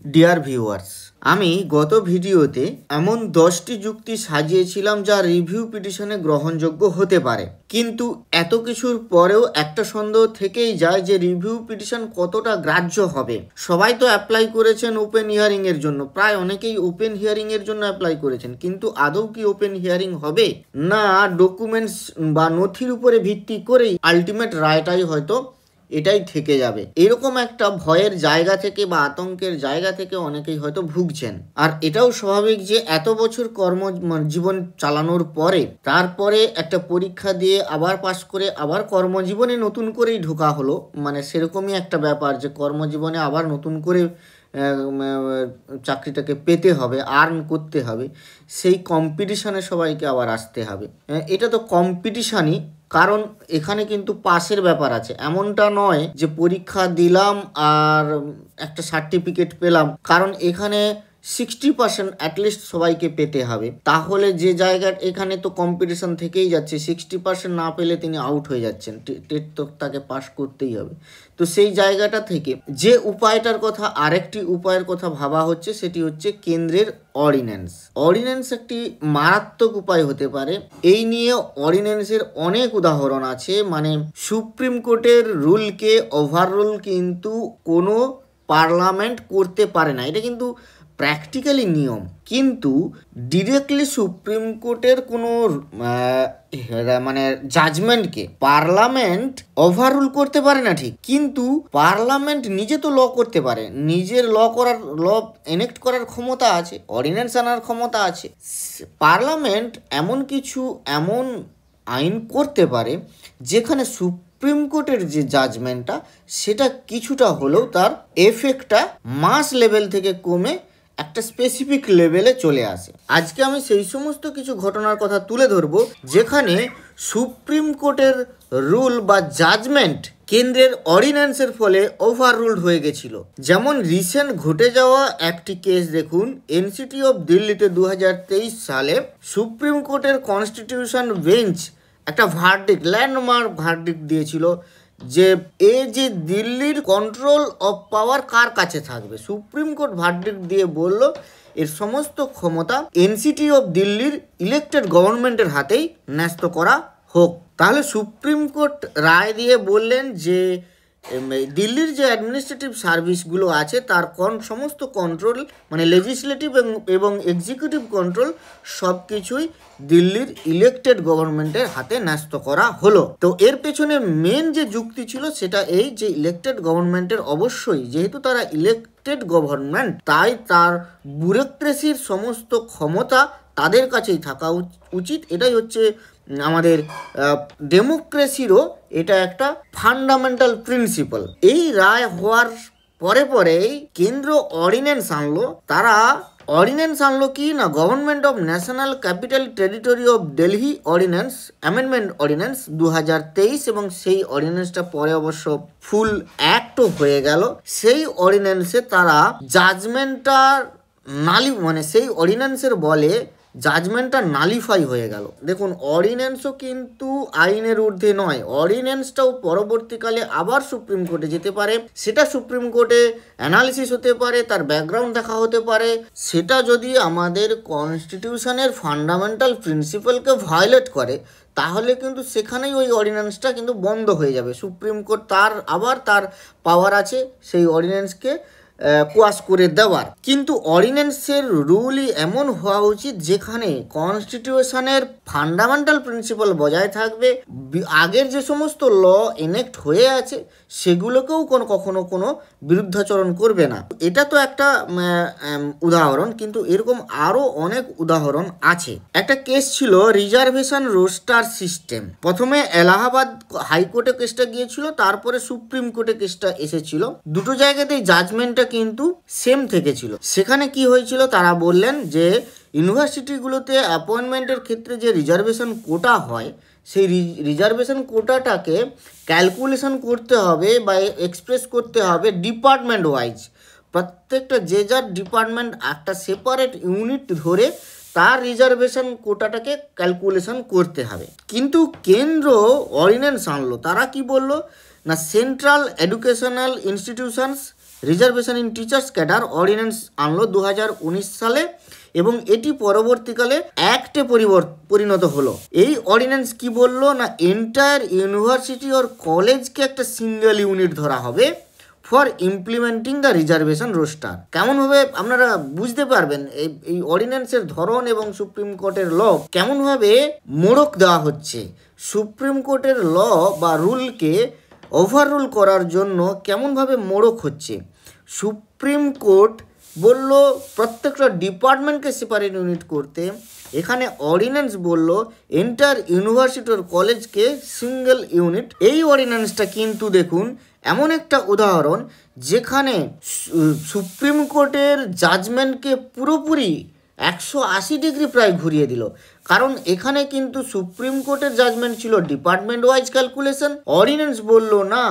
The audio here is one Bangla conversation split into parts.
ডিয়ার ভিউয়ার্স, আমি গত ভিডিওতে এমন 10টি যুক্তি সাজিয়েছিলাম যা রিভিউ পিটিশনে গ্রহণযোগ্য হতে পারে, কিন্তু এত কিছুর পরেও একটা সন্দেহ থেকেই যায় যে রিভিউ পিটিশন কতটা গ্রাহ্য হবে। সবাই তো অ্যাপ্লাই করেছেন ওপেন হিয়ারিং এর জন্য, প্রায় অনেকেই ওপেন হিয়ারিং এর জন্য অ্যাপ্লাই করেছেন, কিন্তু আদৌ কি ওপেন হিয়ারিং হবে, না ডকুমেন্টস বা নথির উপরে ভিত্তি করেই আলটিমেট রায়টাই হয়তো এটাই থেকে যাবে। এরকম একটা ভয়ের জায়গা থেকে বা আতঙ্কের জায়গা থেকে অনেকেই হয়তো ভুগছেন। আর এটাও স্বাভাবিক যে এত বছর জীবন চালানোর পরে তারপরে একটা পরীক্ষা দিয়ে আবার পাশ করে আবার কর্মজীবনে নতুন করেই ঢোকা হলো, মানে সেরকমই একটা ব্যাপার যে কর্মজীবনে আবার নতুন করে চাকরিটাকে পেতে হবে, আর্ন করতে হবে, সেই কম্পিটিশানে সবাইকে আবার আসতে হবে। এটা তো কম্পিটিশানই, কারণ এখানে কিন্তু পাসের ব্যাপার আছে। এমনটা নয় যে পরীক্ষা দিলাম আর একটা সার্টিফিকেট পেলাম, কারণ এখানে 60% অ্যাটলিস্ট সবাইকে পেতে হবে। তাহলে যে জায়গা এখানে তো কম্পিটিশন থেকেই যাচ্ছে, 60% না পেলে তিনি আউট হয়ে যাচ্ছেন, টেট তো তাকে পাস করতেই হবে। তো সেই জায়গাটা থেকে যে উপায়টার কথা, আরেকটি উপায়ের কথা ভাবা হচ্ছে, সেটি হচ্ছে কেন্দ্রের অর্ডিন্যান্স একটি মারাত্মক উপায় হতে পারে। এই নিয়ে অর্ডিন্যান্সের অনেক উদাহরণ আছে, মানে সুপ্রিম কোর্টের রুলকে ওভাররুল কিন্তু কোনো পার্লামেন্ট করতে পারে না, এটা কিন্তু প্র্যাকটিক্যালি নিয়ম। কিন্তু ডিরেক্টলি সুপ্রিম কোর্টের কোনো মানে জাজমেন্টকে পার্লামেন্ট ওভাররুল করতে পারে না ঠিক, কিন্তু পার্লামেন্ট নিজে তো ল করতে পারে, নিজের ল এনেক্ট করার ক্ষমতা আছে, অর্ডিন্যান্স আনার ক্ষমতা আছে। পার্লামেন্ট এমন আইন করতে পারে যেখানে সুপ্রিম কোর্টের যে জাজমেন্টটা, সেটা কিছুটা হলেও তার এফেক্টটা মাস লেভেল থেকে কমে একটা স্পেসিফিক লেভেলে চলে আসে। আজকে আমি সেই সমস্ত কিছু ঘটনার কথা তুলে ধরবো যেখানে সুপ্রিম কোর্টের রুল বা জাজমেন্ট কেন্দ্রের অর্ডিন্যান্সের ফলে ওভাররুলড হয়ে গেছিল। যেমন রিসেন্ট ঘটে যাওয়া একটি কেস দেখুন, এনসিটি অফ দিল্লিতে 2023 সালে সুপ্রিম কোর্টের কনস্টিটিউশন বেঞ্চ একটা ল্যান্ডমার্ক ভার্ডিক্ট দিয়েছিল যে যে দিল্লির কন্ট্রোল অফ পাওয়ার কার কাছে থাকবে। সুপ্রিম কোর্ট ভার্ডিক্ট দিয়ে বলল এর সমস্ত ক্ষমতা এনসিটি অফ দিল্লির ইলেক্টেড গভর্নমেন্টের হাতেই ন্যস্ত করা হোক। তাহলে সুপ্রিম কোর্ট রায় দিয়ে বললেন যে দিল্লির যে অ্যাডমিনিস্ট্রেটিভ সার্ভিসগুলো আছে তার সমস্ত কন্ট্রোল, মানে লেজিসলেটিভ এবং এক্সিকিউটিভ কন্ট্রোল, সব কিছুই দিল্লির ইলেক্টেড গভর্নমেন্টের হাতে ন্যস্ত করা হলো। তো এর পেছনে মেন যে যুক্তি ছিল সেটা এই যে ইলেক্টেড গভর্নমেন্টের অবশ্যই, যেহেতু তারা ইলেক্টেড গভর্নমেন্ট, তাই তার ব্যুরোক্রেসির সমস্ত ক্ষমতা তাদের কাছেই থাকা উচিত। এটাই হচ্ছে আমাদের ডেমোক্রেসিরও এটা একটা ফান্ডামেন্টাল প্রিন্সিপাল। এই রায় হওয়ার পরেই কেন্দ্র অর্ডিন্যান্স আনলো। তারা অর্ডিন্যান্স আনলো কি না, government of national capital territory of Delhi ordinance, amendment ordinance 2023, এবং সেই অর্ডিন্যান্সটা পরে অবশ্য ফুল অ্যাক্টও হয়ে গেল। সেই অর্ডিন্যান্সে তারা জাজমেন্টটার মানে সেই অর্ডিন্যান্সের বলে জাজমেন্টটা নালিফাই হয়ে গেল। দেখুন, অর্ডিন্যান্সও কিন্তু আইনের ঊর্ধ্বে নয়, অর্ডিন্যান্সটাও পরবর্তীকালে আবার সুপ্রিম কোর্টে যেতে পারে, সেটা সুপ্রিম কোর্টে অ্যানালিসিস হতে পারে, তার ব্যাকগ্রাউন্ড দেখা হতে পারে। সেটা যদি আমাদের কনস্টিটিউশনের ফান্ডামেন্টাল প্রিন্সিপালকে ভায়োলেট করে, তাহলে কিন্তু সেখানেই ওই অর্ডিন্যান্সটা কিন্তু বন্ধ হয়ে যাবে। সুপ্রিম কোর্ট তার পাওয়ার আছে সেই অর্ডিন্যান্সকে কোয়াশ করে দেওয়ার। কিন্তু অর্ডিন্যান্সের রুলই এমন হওয়া উচিত যেখানে কনস্টিটিউশনের ফান্ডামেন্টাল প্রিন্সিপাল বজায় থাকবে, আগের যে সমস্ত ল এনেক্ট হয়ে আছে সেগুলোকেও কখনো কোনো বিরুদ্ধাচরণ করবে না। এটা তো একটা উদাহরণ, কিন্তু এরকম আরও অনেক উদাহরণ আছে। একটা কেস ছিল রিজার্ভেশন রোস্টার সিস্টেম। প্রথমে এলাহাবাদ হাইকোর্টে কেসটা গিয়েছিল, তারপরে সুপ্রিম কোর্টে কেসটা এসেছিল। দুটো জায়গাতেই জাজমেন্টটা কিন্তু সেম থেকেছিল। সেখানে কি হয়েছিল, তারা বললেন যে ইউনিভার্সিটিগুলোতে অ্যাপয়েন্টমেন্টের ক্ষেত্রে যে রিজার্ভেশন কোটা হয়, সেই রিজার্ভেশন কোটাটাকে ক্যালকুলেশন করতে হবে বা এক্সপ্রেস করতে হবে ডিপার্টমেন্ট ওয়াইজ। প্রত্যেকটা যে যার ডিপার্টমেন্ট একটা সেপারেট ইউনিট ধরে তার রিজার্ভেশন কোটাটাকে ক্যালকুলেশন করতে হবে। কিন্তু কেন্দ্র অর্ডিন্যান্স আনলো, তারা কি বললো না, central educational institutions reservation in teachers cadre ordinance আনলো 2019 সালে এবং এটি পরবর্তীকালে অ্যাক্টে পরিণত হলো। এই অর্ডিন্যান্স কি বললো না, এন্টায়ার ইউনিভার্সিটি ওর কলেজকে একটা সিঙ্গেল ইউনিট ধরা হবে for implementing the reservation roster. কেমনভাবে আপনারা বুঝতে পারবেন এই অর্ডিন্যান্সের ধরন এবং সুপ্রিম কোর্টের ল কেমনভাবে মোড়ক দেওয়া হচ্ছে। সুপ্রিম কোর্টের ল বা রুলকে ওভাররুল করার জন্য কেমনভাবে মোড়ক হচ্ছে। সুপ্রিম কোর্ট বলল প্রত্যেকটা ডিপার্টমেন্টকে সেপারেট ইউনিট করতে, এখানে অর্ডিন্যান্স বলল এন্টার ইউনিভার্সিটি ওর কলেজকে সিঙ্গেল ইউনিট। এই অর্ডিন্যান্সটা কিন্তু দেখুন এমন একটা উদাহরণ যেখানে সুপ্রিম কোর্টের জাজমেন্টকে পুরোপুরি 180 ডিগ্রি প্রায় ঘুরিয়ে দিল। কারণ এখানে কিন্তু সুপ্রিম কোর্টের জাজমেন্ট ছিল ডিপার্টমেন্ট ওয়াইজ ক্যালকুলেশন, অর্ডিন্যান্স বলল না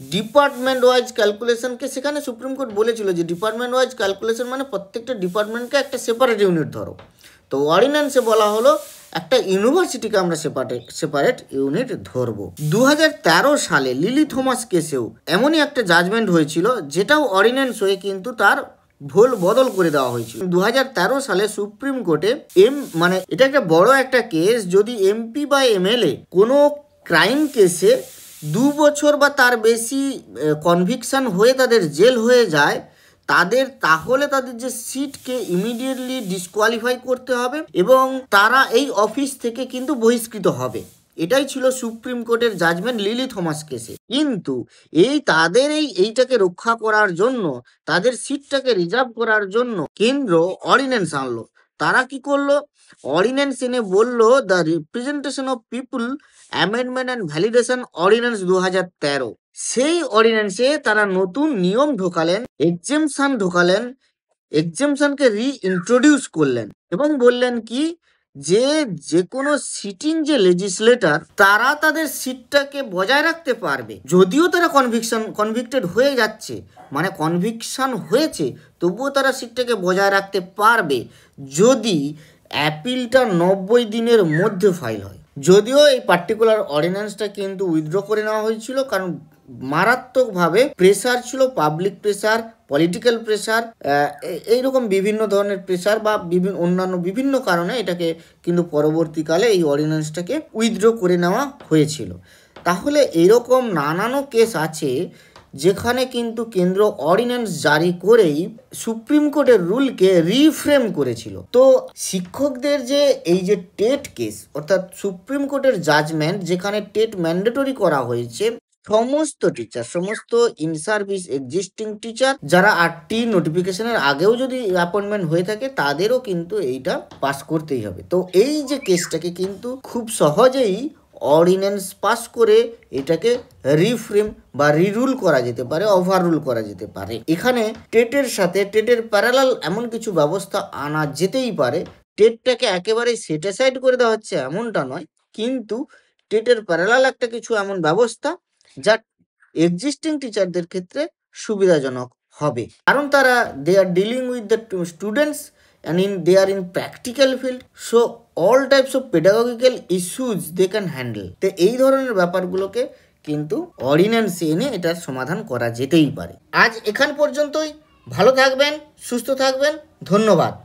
ডিপার্টমেন্ট ওয়াইজ ক্যালকুলেশনকে। সেখানে সুপ্রিম কোর্ট বলেছিল যে ডিপার্টমেন্ট ওয়াইজ ক্যালকুলেশন মানে প্রত্যেকটা ডিপার্টমেন্টকে একটা সেপারেট ইউনিট ধরো। তো অর্ডিন্যান্সে বলা হলো একটা ইউনিভার্সিটিকে আমরা সেপারেট ইউনিট ধরবো। 2013 সালে লিলি থমাস কেসেও এমনই একটা জাজমেন্ট হয়েছিল, যেটাও অর্ডিন্যান্স হয়ে কিন্তু তার ভুল বদল করে দেওয়া হয়েছিল। 2013 সালে সুপ্রিম কোর্টে মানে এটা একটা বড় একটা কেস, যদি এমপি বা এমএলএ কোনো ক্রাইম কেসে 2 বছর বা তার বেশি কনভিকশন হয়ে তাদের জেল হয়ে যায়, তাহলে তাদের যে সিটকে ইমিডিয়েটলি ডিসকোয়ালিফাই করতে হবে এবং তারা এই অফিস থেকে কিন্তু বহিষ্কৃত হবে। এটাই ছিল সুপ্রিম কোর্টের জাজমেন্ট লিলি থমাস কেসে। কিন্তু এইটাকে রক্ষা করার জন্য, তাদের সিটটাকে রিজার্ভ করার জন্য কেন্দ্র অর্ডিন্যান্স আনলো। তারা কি করলো, অর্ডিন্যান্স এনে বললো the representation of people amendment and validation ordinance 2013। সেই অর্ডিন্যান্সে তারা নতুন নিয়ম ঢোকালেন, এক্সেমশনকে রিইন্ট্রোডিউস করলেন এবং বললেন কি যে কোনো সিটিং যে লেজিসলেটর তারা তাদের সিটটাকে বজায় রাখতে পারবে, যদিও তারা কনভিক্টেড হয়ে যাচ্ছে, মানে কনভিকশন হয়েছে, তবুও তারা সিটটাকে বজায় রাখতে পারবে যদি অ্যাপিলটা 90 দিনের মধ্যে ফাইল হয়। যদিও এই পার্টিকুলার অর্ডিন্যান্সটা কিন্তু উইথড্র করে নেওয়া হয়েছিল, কারণ মারাত্মকভাবে প্রেসার ছিল, পাবলিক প্রেসার, পলিটিক্যাল প্রেসার, এইরকম বিভিন্ন ধরনের প্রেসার বা অন্যান্য বিভিন্ন কারণে এটাকে কিন্তু পরবর্তীকালে এই অর্ডিন্যান্সটাকে উইথড্র করে নেওয়া হয়েছিল। তাহলে এরকম নানানও কেস আছে যেখানে কিন্তু কেন্দ্র অর্ডিন্যান্স জারি করেই সুপ্রিম কোর্টের রুলকে রিফ্রেম করেছিল। তো শিক্ষকদের যে এই যে টেট কেস, অর্থাৎ সুপ্রিম কোর্টের জাজমেন্ট যেখানে টেট ম্যান্ডেটরি করা হয়েছে, সমস্ত টিচার, সমস্ত ইন সার্ভিস এক্সিস্টিং টিচার যারা 8টি নোটিফিকেশনের আগেও যদি অ্যাপয়েন্টমেন্ট হয়ে থাকে তাদেরও কিন্তু এইটা পাস করতেই হবে। তো এই যে কেসটাকে কিন্তু খুব সহজেই অর্ডিন্যান্স পাস করে এটাকে রিফ্রেম বা রিরুল করা যেতে পারে, ওভাররুল করা যেতে পারে। এখানে টেটের সাথে টেটের প্যারালাল এমন কিছু ব্যবস্থা আনা যেতেই পারে। টেটটাকে একেবারে সেট অ্যাসাইড করে দেওয়া হচ্ছে এমনটা নয়, কিন্তু টেটের প্যারালাল একটা কিছু এমন ব্যবস্থা যা এক্সিস্টিং টিচারদের ক্ষেত্রে সুবিধাজনক হবে, কারণ তারা they are dealing with the students and they are in practical field, so all types of pedagogical issues they can handle। তো এই ধরনের ব্যাপারগুলোকে কিন্তু অর্ডিন্যান্স এনে এটার সমাধান করা যেতেই পারে। আজ এখান পর্যন্তই। ভালো থাকবেন, সুস্থ থাকবেন, ধন্যবাদ।